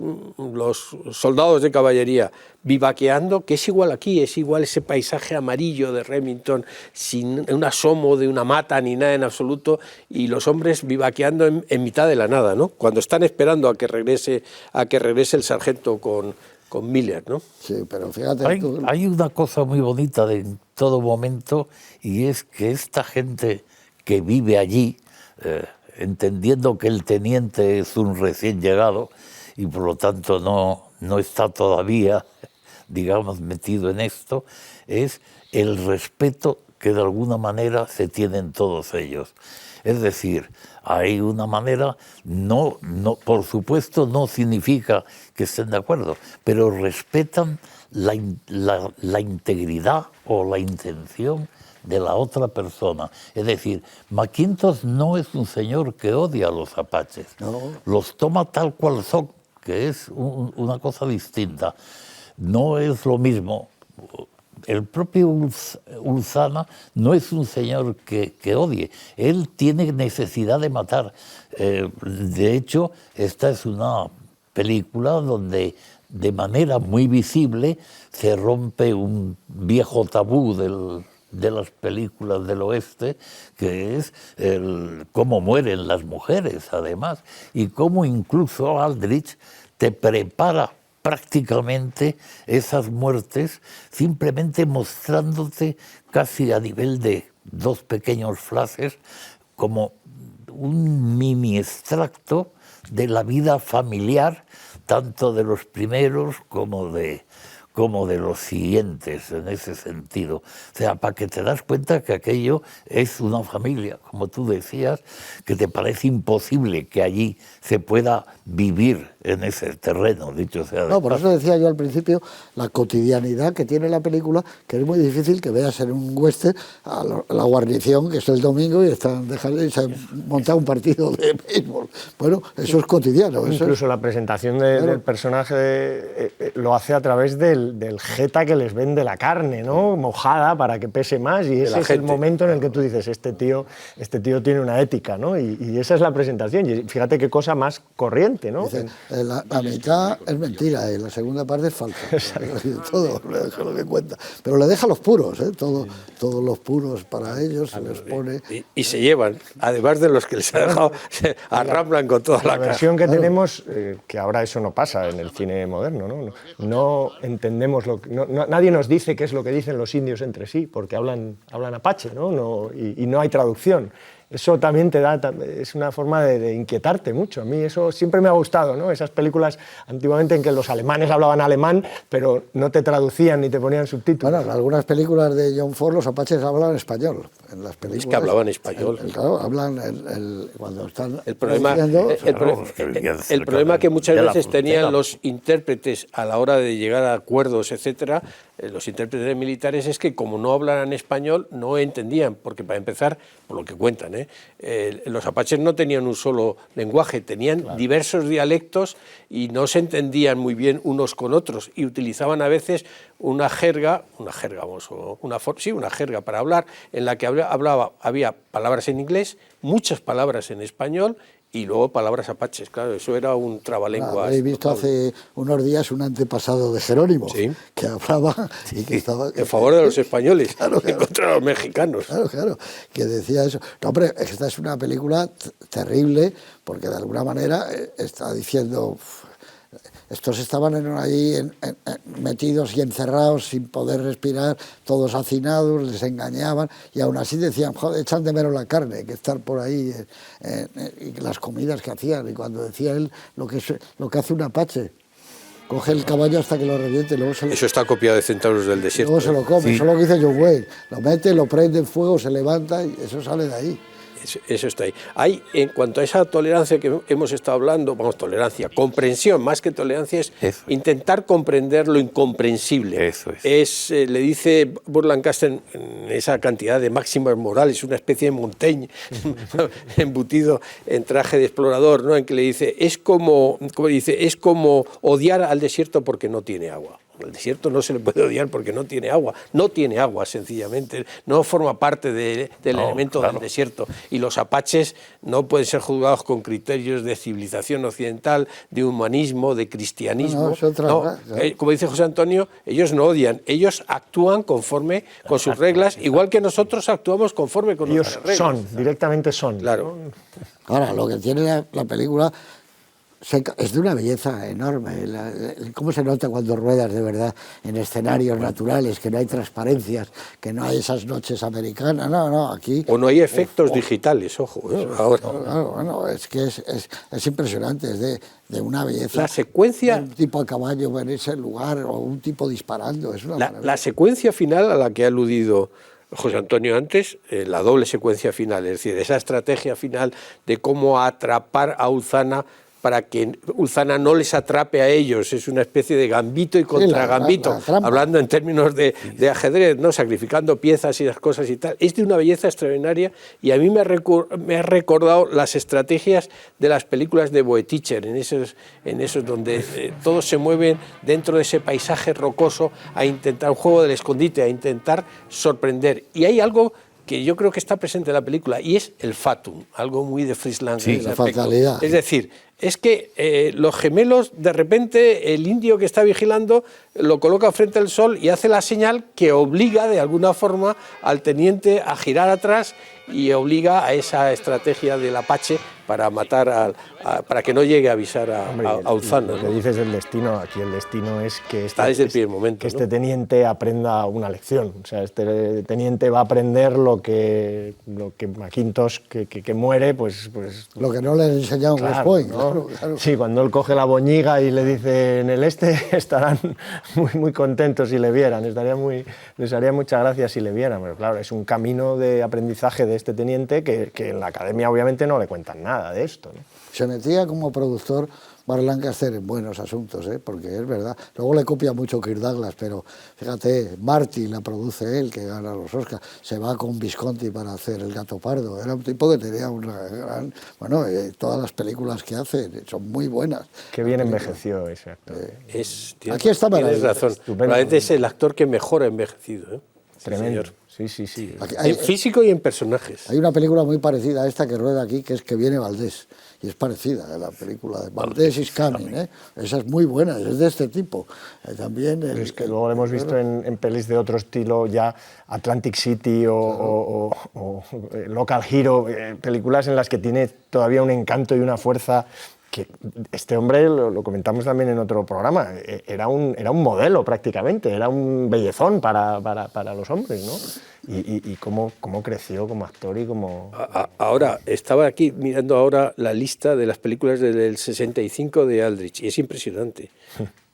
soldados de caballería vivaqueando, que es igual aquí, es igual ese paisaje amarillo de Remington, sin un asomo de una mata ni nada en absoluto, y los hombres vivaqueando en mitad de la nada, ¿no? Cuando están esperando a que regrese el sargento con Miller, ¿no? Sí, pero fíjate hay una cosa muy bonita en todo momento, y es que esta gente que vive allí, entendiendo que el teniente es un recién llegado y por lo tanto no está todavía, digamos, metido en esto, es el respeto que de alguna manera se tienen todos ellos. Es decir, hay una manera, por supuesto no significa que estén de acuerdo, pero respetan la integridad o la intención de la otra persona. Es decir, McIntosh no es un señor que odia a los apaches, los toma tal cual son, que es una cosa distinta. No es lo mismo. El propio Ulzana no es un señor que odie, él tiene necesidad de matar. De hecho, esta es una película donde de manera muy visible se rompe un viejo tabú de las películas del oeste, que es cómo mueren las mujeres, además, y cómo incluso Aldrich te prepara prácticamente esas muertes, simplemente mostrándote casi a nivel de dos pequeños flashes, como un mini extracto de la vida familiar, tanto de los primeros como de los siguientes, en ese sentido. O sea, para que te das cuenta que aquello es una familia, como tú decías, que te parece imposible que allí se pueda vivir en ese terreno, dicho sea de No, por paso. eso decía yo al principio, la cotidianidad que tiene la película, que es muy difícil que veas en un western a la guarnición, que es el domingo, y se han montado un partido de béisbol. Bueno, eso es cotidiano. Incluso la presentación del personaje lo hace a través del jeta que les vende la carne, ¿no? Mojada para que pese más, y ese es el momento en el que tú dices, este tío tiene una ética, ¿no? Y esa es la presentación, y fíjate qué cosa más corriente, ¿no? Dicen, la mitad es mentira y la segunda parte es falsa. Todo le deja lo que cuenta. Pero le deja los puros, ¿eh? Todos los puros para ellos, se les pone... Y se llevan, además de los que les ha dejado, se arramblan con toda la versión que tenemos, que ahora eso no pasa en el cine moderno, ¿no? No entendemos nadie nos dice qué es lo que dicen los indios entre sí, porque hablan apache, ¿no? Y no hay traducción. eso también te da, es una forma de inquietarte mucho. A mí eso siempre me ha gustado, ¿no? Esas películas antiguamente en que los alemanes hablaban alemán, pero no te traducían ni te ponían subtítulos. Bueno, en algunas películas de John Ford los apaches hablan español. En las películas, es que hablaban español. Claro, hablan cuando están... El problema, el problema que muchas veces tenían los intérpretes a la hora de llegar a acuerdos, etcétera, los intérpretes militares, es que como no hablaran español no entendían, porque para empezar, por lo que cuentan, los apaches no tenían un solo lenguaje, tenían diversos dialectos y no se entendían muy bien unos con otros y utilizaban a veces una jerga para hablar, en la que había palabras en inglés, muchas palabras en español y luego palabras apaches. Claro, eso era un trabalenguas. He visto hace unos días un antepasado de Jerónimo, que hablaba y que estaba... En favor de los españoles, contra los mexicanos. Claro, que decía eso. No, hombre, esta es una película terrible, porque de alguna manera está diciendo... Estos estaban ahí metidos y encerrados sin poder respirar, todos hacinados, les engañaban y aún así decían, joder, echan de menos la carne, que estar por ahí y las comidas que hacían. Y cuando decía él lo que hace un apache, coge el caballo hasta que lo reviente. Luego eso está copiado de Centauros del Desierto. Luego se lo come, eso es lo que dice John Wayne. Lo mete, lo prende en fuego, se levanta y eso sale de ahí. Eso está ahí. En cuanto a esa tolerancia que hemos estado hablando, tolerancia, comprensión, más que tolerancia, es intentar comprender lo incomprensible. Eso es. Le dice Burt Lancaster en esa cantidad de máximas morales, una especie de Montaigne embutido en traje de explorador, ¿no? En que le dice, es como odiar al desierto porque no tiene agua. El desierto no se le puede odiar porque no tiene agua sencillamente, no forma parte del elemento del desierto. Y los apaches no pueden ser juzgados con criterios de civilización occidental, de humanismo, de cristianismo. Como dice José Antonio, ellos no odian, ellos actúan conforme con sus reglas, igual que nosotros actuamos conforme con nuestras reglas. Ellos son, directamente son. Claro. Ahora, lo que tiene la película... Es de una belleza enorme. ¿Cómo se nota cuando ruedas de verdad en escenarios naturales, que no hay transparencias, que no hay esas noches americanas? No, aquí... O no hay efectos digitales, ojo. Ahora. Claro, bueno, es que es impresionante, es de una belleza. La secuencia... Un tipo a caballo en ese lugar o un tipo disparando, es una maravilla. La secuencia final a la que ha aludido José Antonio antes, la doble secuencia final, es decir, esa estrategia final de cómo atrapar a Ulzana para que Ulzana no les atrape a ellos, es una especie de gambito y contragambito, hablando en términos de ajedrez, ¿no? Sacrificando piezas y las cosas y tal. Es de una belleza extraordinaria y a mí me ha recordado las estrategias de las películas de Boetticher, en esos donde todos se mueven dentro de ese paisaje rocoso a intentar un juego del escondite, a intentar sorprender. Y hay algo que yo creo que está presente en la película y es el fatum, algo muy de Fritz Lang. Sí, la fatalidad. Es decir, es que los gemelos, de repente, el indio que está vigilando lo coloca frente al sol y hace la señal que obliga de alguna forma al teniente a girar atrás y obliga a esa estrategia del apache para matar para que no llegue a avisar a Ulzana. Lo que dices del destino, aquí el destino es que está desde el primer momento, que este teniente aprenda una lección. O sea, este teniente va a aprender lo que Mackintosh, que muere, pues... Lo que no le enseñado en West Point, ¿no? Claro. Sí, cuando él coge la boñiga y le dice en el estarán muy contentos si le vieran, les haría mucha gracia si le vieran, pero claro, es un camino de aprendizaje de este teniente que en la academia obviamente no le cuentan nada de esto, ¿no? Se metía como productor Burt Lancaster en buenos asuntos, porque es verdad. Luego le copia mucho Kirk Douglas, pero fíjate, Marty la produce él, que gana los Oscars. Se va con Visconti para hacer El gato pardo. Era un tipo que tenía una gran... Bueno, todas las películas que hace son muy buenas. Qué bien envejeció ese actor. Aquí está tienes razón. Probablemente es el actor que mejor ha envejecido. Tremendo. Señor. Sí. En físico y en personajes. Hay una película muy parecida a esta que rueda aquí, que es Que viene Valdés, y es parecida a la película de Valdés is Coming, Esa es muy buena, es de este tipo. También es que luego lo hemos visto en pelis de otro estilo, ya Atlantic City o Local Hero, películas en las que tiene todavía un encanto y una fuerza que este hombre, lo comentamos también en otro programa, era un modelo prácticamente, era un bellezón para los hombres, ¿no? Y cómo creció como actor y como... Ahora, estaba aquí mirando ahora la lista de las películas del 65 de Aldrich, y es impresionante.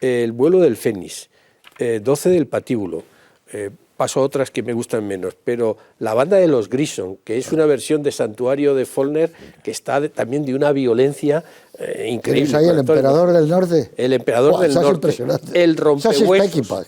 El vuelo del Fénix, 12 del patíbulo, paso a otras que me gustan menos, pero La banda de los Grissom, que es una versión de Santuario de Faulkner, que está también de una violencia increíble. ¿Tienes ahí El Emperador del Norte? El Emperador del Norte. Impresionante.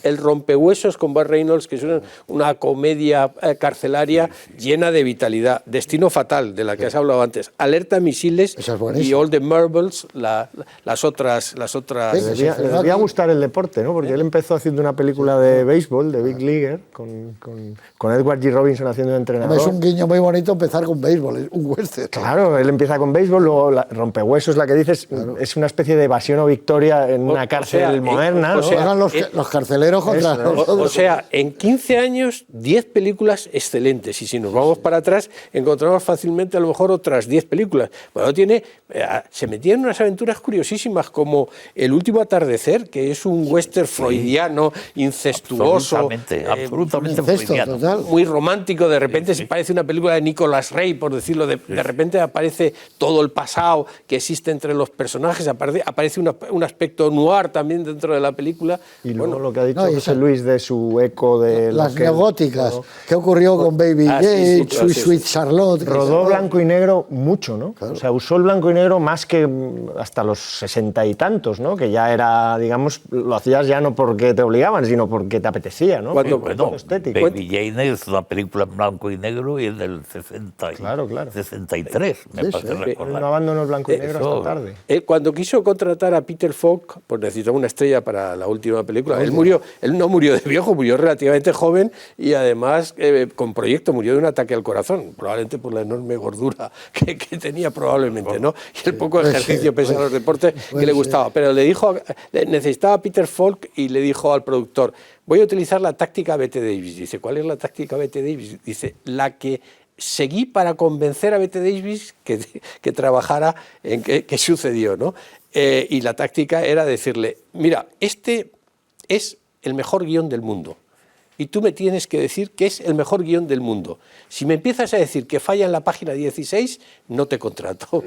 El rompehuesos con Burt Reynolds, que es una comedia carcelaria llena de vitalidad. Destino fatal, de la que has hablado antes. Alerta misiles y All the Marbles, las otras. Le debía gustar el deporte, ¿no? Porque él empezó haciendo una película de béisbol, de Big Leaguer, con Edward G. Robinson haciendo de entrenador. Es un guiño muy bonito empezar con béisbol, es un western. Claro, él empieza con béisbol, luego Rompehuesos, la que dices, claro. Es una especie de evasión o victoria en una cárcel moderna. ¿no? Eran los carceleros contra nosotros. O sea, en 15 años, 10 películas excelentes. Y si nos vamos para atrás, encontramos fácilmente a lo mejor otras 10 películas. Bueno, se metía en unas aventuras curiosísimas como El último atardecer, que es un western freudiano, incestuoso. Absolutamente freudiano. Total. Muy romántico, de repente se parece una película de Nicolas Rey, por decirlo, de repente aparece todo el pasado que existe entre los personajes, aparece un aspecto noir también dentro de la película. Y luego lo que ha dicho José Luis de su eco de... Las neogóticas, ¿qué ocurrió con Baby Jane, Sweet Charlotte? Rodó blanco y negro mucho, ¿no? Claro. O sea, usó el blanco y negro más que hasta los 60 y tantos, ¿no? Que ya era, digamos, lo hacías ya no porque te obligaban, sino porque te apetecía, ¿no? Estético. Baby Jane es una película en blanco y negro y es del 63, me parece recordar. No abandonó el blanco y negro hasta tarde. Cuando quiso contratar a Peter Falk, pues necesitaba una estrella para la última película. Él no murió de viejo, murió relativamente joven y además con proyecto, murió de un ataque al corazón, probablemente por la enorme gordura que tenía probablemente, ¿no? Y el poco ejercicio pese a los deportes que le gustaba. Pero le dijo, necesitaba a Peter Falk y le dijo al productor, voy a utilizar la táctica Bette Davis. Dice, ¿cuál es la táctica Bette Davis? Dice, la que seguí para convencer a Bette Davis que trabajara en qué sucedió, ¿no? Y la táctica era decirle, mira, este es el mejor guión del mundo y tú me tienes que decir que es el mejor guión del mundo. Si me empiezas a decir que falla en la página 16, no te contrato.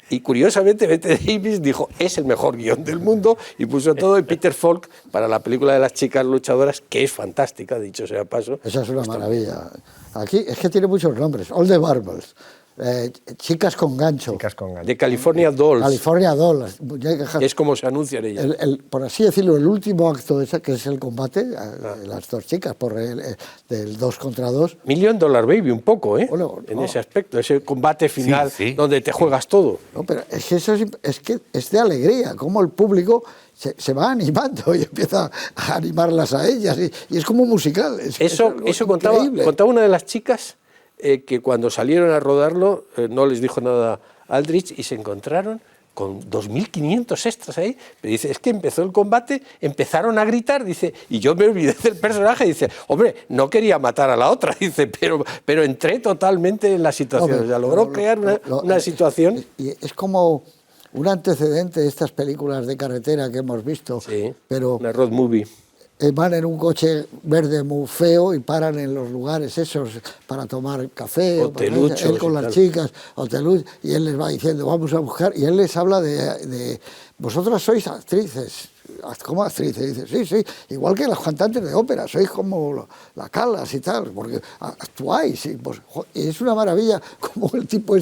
Y curiosamente Bette Davis dijo, es el mejor guión del mundo, y puso todo, y Peter Falk para la película de las chicas luchadoras, que es fantástica, dicho sea paso. Esa es una maravilla. Aquí es que tiene muchos nombres, All the Marbles, Chicas con gancho. De California Dolls. California Dolls. Es como se anuncian ellas. Por así decirlo, el último acto que es el combate, las dos chicas, por del 2 contra 2. $1 Million Baby, un poco, ¿eh? Bueno, en ese aspecto, ese combate final donde te juegas todo. No, pero es que eso es de alegría, como el público se va animando y empieza a animarlas a ellas, y es como musical. Eso contaba una de las chicas, que cuando salieron a rodarlo no les dijo nada a Aldrich y se encontraron con 2.500 extras ahí. Pero dice, es que empezó el combate, empezaron a gritar, dice, y yo me olvidé del personaje, dice, hombre, no quería matar a la otra, dice, pero entré totalmente en la situación. O sea, logró crear una situación. Y es como un antecedente de estas películas de carretera que hemos visto. Sí, pero una road movie. Van en un coche verde muy feo y paran en los lugares esos para tomar café, él con las chicas, hoteluchos, y él les va diciendo, vamos a buscar, y él les habla de vosotras sois actrices. ¿Cómo actrices? Dice, sí, igual que las cantantes de ópera, sois como la Callas y tal, porque actuáis. Y es una maravilla cómo el tipo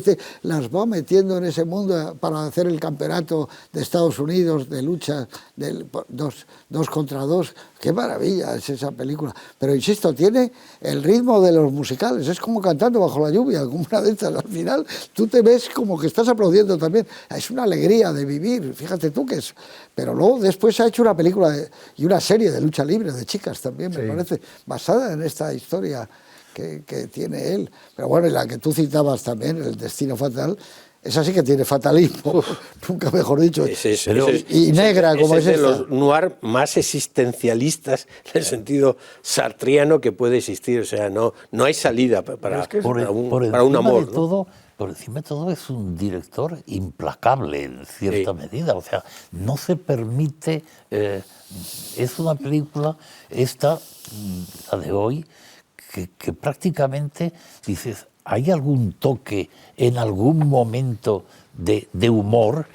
las va metiendo en ese mundo para hacer el campeonato de Estados Unidos de lucha del 2 contra 2. Qué maravilla es esa película. Pero insisto, tiene el ritmo de los musicales, es como Cantando bajo la lluvia, como una de estas. Al final tú te ves como que estás aplaudiendo también. Es una alegría de vivir, fíjate tú que es. Pero luego después se ha hecho una película y una serie de lucha libre de chicas también, me parece, basada en esta historia que tiene él. Pero bueno, y la que tú citabas también, El destino fatal, esa sí que tiene fatalismo, nunca mejor dicho, y negra como es de los noir más existencialistas en el sentido sartriano que puede existir. O sea, no hay salida para un amor. De todo, por encima de todo es un director implacable en cierta medida, o sea, no se permite, es una película, la de hoy, que prácticamente dices, ¿hay algún toque en algún momento de humor?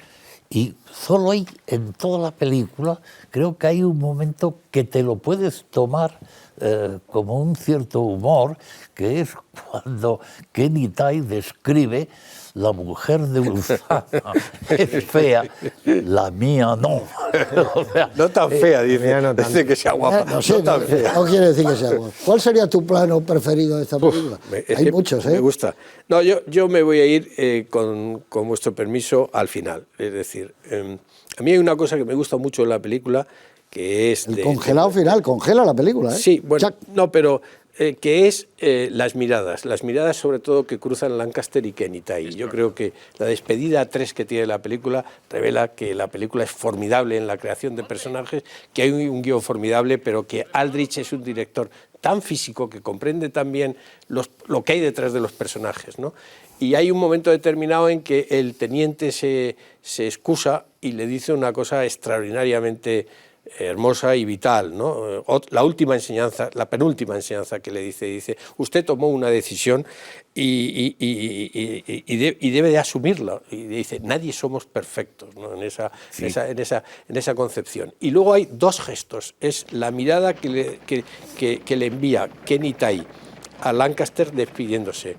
Y solo hay en toda la película, creo que hay un momento que te lo puedes tomar como un cierto humor, que es cuando Kenny Tai describe la mujer de Ulzama. Es fea, la mía no. O sea, no tan fea, dice, no dice que sea guapa. No sé, tan fea. no quiere decir que sea guapa. ¿Cuál sería tu plano preferido de esta película? Es Hay que muchos, ¿eh? Me gusta. No, yo me voy a ir, con vuestro permiso, al final. Es decir, a mí hay una cosa que me gusta mucho en la película, que es... El congelado final, congela la película, ¿eh? Sí, bueno, Chac. no, pero que es las miradas sobre todo que cruzan Lancaster y Kenny Tai. Yo creo que la despedida 3 que tiene la película revela que la película es formidable en la creación de personajes, que hay un guión formidable, pero que Aldrich es un director tan físico que comprende también lo que hay detrás de los personajes, ¿no? Y hay un momento determinado en que el teniente se excusa y le dice una cosa extraordinariamente hermosa y vital, ¿no? La última enseñanza, la penúltima enseñanza que le dice, usted tomó una decisión y debe de asumirla. Y dice, nadie somos perfectos, ¿no? en esa concepción. Y luego hay dos gestos, es la mirada que le envía Kenny Tai a Lancaster despidiéndose,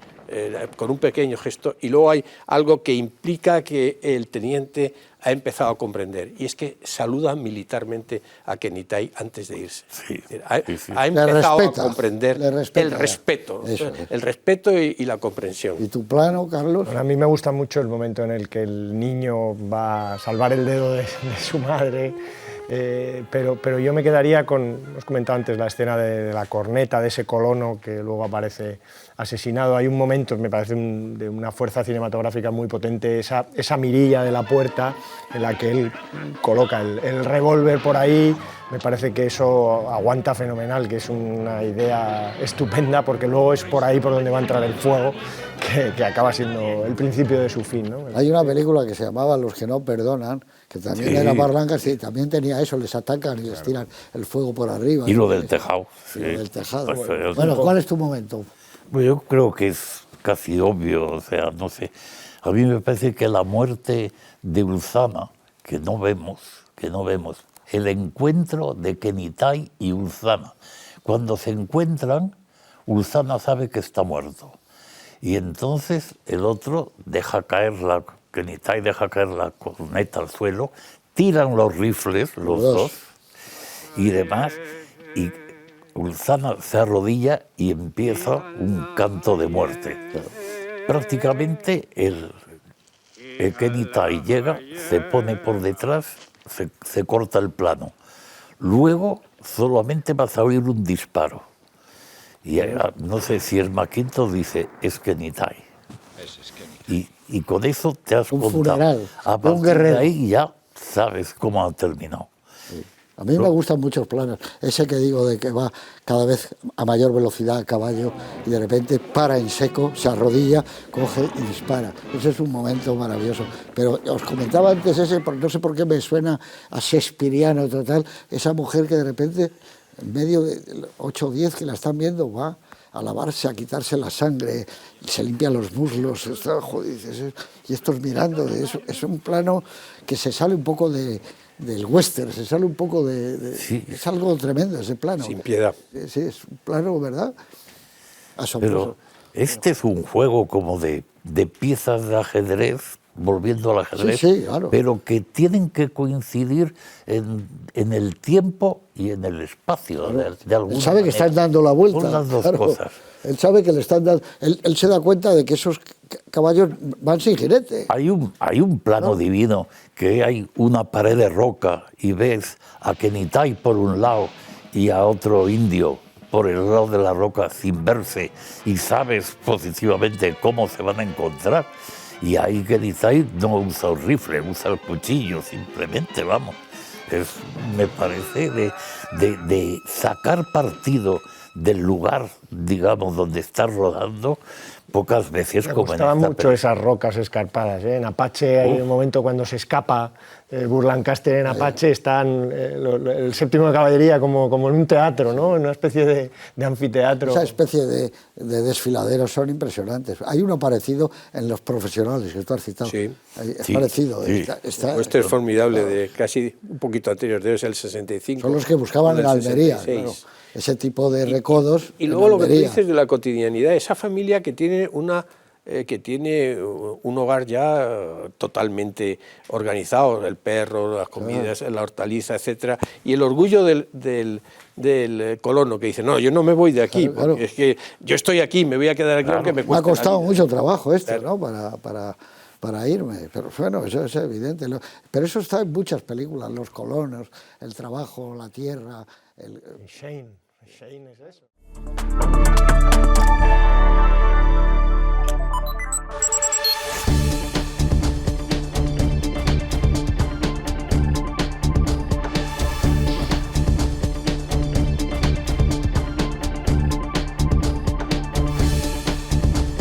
con un pequeño gesto, y luego hay algo que implica que el teniente ha empezado a comprender, y es que saluda militarmente a Kenny Tai antes de irse. Sí, ha empezado respeta, a comprender el respeto, Eso. el respeto y la comprensión. ¿Y tu plano, Carlos? Bueno, a mí me gusta mucho el momento en el que el niño va a salvar el dedo de su madre, pero yo me quedaría con, os comentaba antes, la escena de la corneta, de ese colono que luego aparece asesinado. Hay un momento, me parece de una fuerza cinematográfica muy potente, esa mirilla de la puerta en la que él coloca el revólver por ahí. Me parece que eso aguanta fenomenal, que es una idea estupenda, porque luego es por ahí por donde va a entrar el fuego, que acaba siendo el principio de su fin, ¿no? Hay una película que se llamaba Los que no perdonan, que también era más blanca, sí, también tenía eso, les atacan y les tiran el fuego por arriba. y lo del tejado. Y lo del tejado. Pues, Bueno, ¿cuál es tu momento? Pues yo creo que es casi obvio, o sea, no sé. A mí me parece que la muerte de Ulzama, que no vemos, el encuentro de Kenny Tai y Ulzama. Cuando se encuentran, Ulzama sabe que está muerto. Y entonces el otro Kenny Tai deja caer la corneta al suelo, tiran los rifles, los dos, y demás, y Ulzama se arrodilla y empieza un canto de muerte. Prácticamente el Kenny Tai llega, se pone por detrás, se corta el plano. Luego solamente vas a oír un disparo. Y no sé si el Maquinto dice, es Kenny Tai. Y con eso te has Un contado. funeral, A un partir guerrero. de ahí ya sabes cómo ha terminado. A mí me gustan muchos planos. Ese que digo de que va cada vez a mayor velocidad a caballo y de repente para en seco, se arrodilla, coge y dispara. Ese es un momento maravilloso. Pero os comentaba antes ese, no sé por qué me suena a shakespeariano total, esa mujer que de repente, en medio de 8 o 10 que la están viendo, va a lavarse, a quitarse la sangre, se limpia los muslos, está, joder, y estos mirando, es un plano que se sale un poco del western, se sale un poco Sí. Es algo tremendo ese plano. Sin piedad. Sí, es un plano, ¿verdad? Asombroso. Pero este es un juego como de piezas de ajedrez, volviendo al ajedrez, Sí, claro. pero que tienen que coincidir en el tiempo y en el espacio, de alguna Él sabe que manera. están dando la vuelta. Son las dos claro. cosas. Él sabe que le están dando... Él se da cuenta de que esos caballos van sin jinete. Hay un plano divino, que hay una pared de roca y ves a Kenny Tai por un lado y a otro indio por el lado de la roca sin verse, y sabes positivamente cómo se van a encontrar. Y ahí Kenny Tai no usa el rifle, usa el cuchillo, simplemente, vamos. Me parece de sacar partido del lugar, digamos, donde está rodando, pocas veces Me como en gustaban esta mucho película. esas rocas escarpadas. En Apache hay un momento cuando se escapa Burlancaster en Apache, están el séptimo de caballería como en un teatro, ¿no? En una especie de anfiteatro. Esa especie de desfiladeros son impresionantes. Hay uno parecido en Los Profesionales, que tú has citado. Sí. Es Sí, parecido. sí. Este es formidable, de casi un poquito anterior, debe ser el 65. Son los que buscaban o en del Almería, 66. claro. Ese tipo de recodos. Y en luego lo que tú Almería. dices de la cotidianidad, esa familia que tiene un hogar ya totalmente organizado, el perro, las comidas, la hortaliza, etcétera, y el orgullo del colono que dice, no, yo no me voy de aquí, Claro, claro. porque es que yo estoy aquí, me voy a quedar aquí aunque me Me cueste ha costado la vida. mucho trabajo esto, Claro. ¿no? Para irme. Pero bueno, eso es evidente. Pero eso está en muchas películas, los colonos, el trabajo, la tierra. Shane es eso.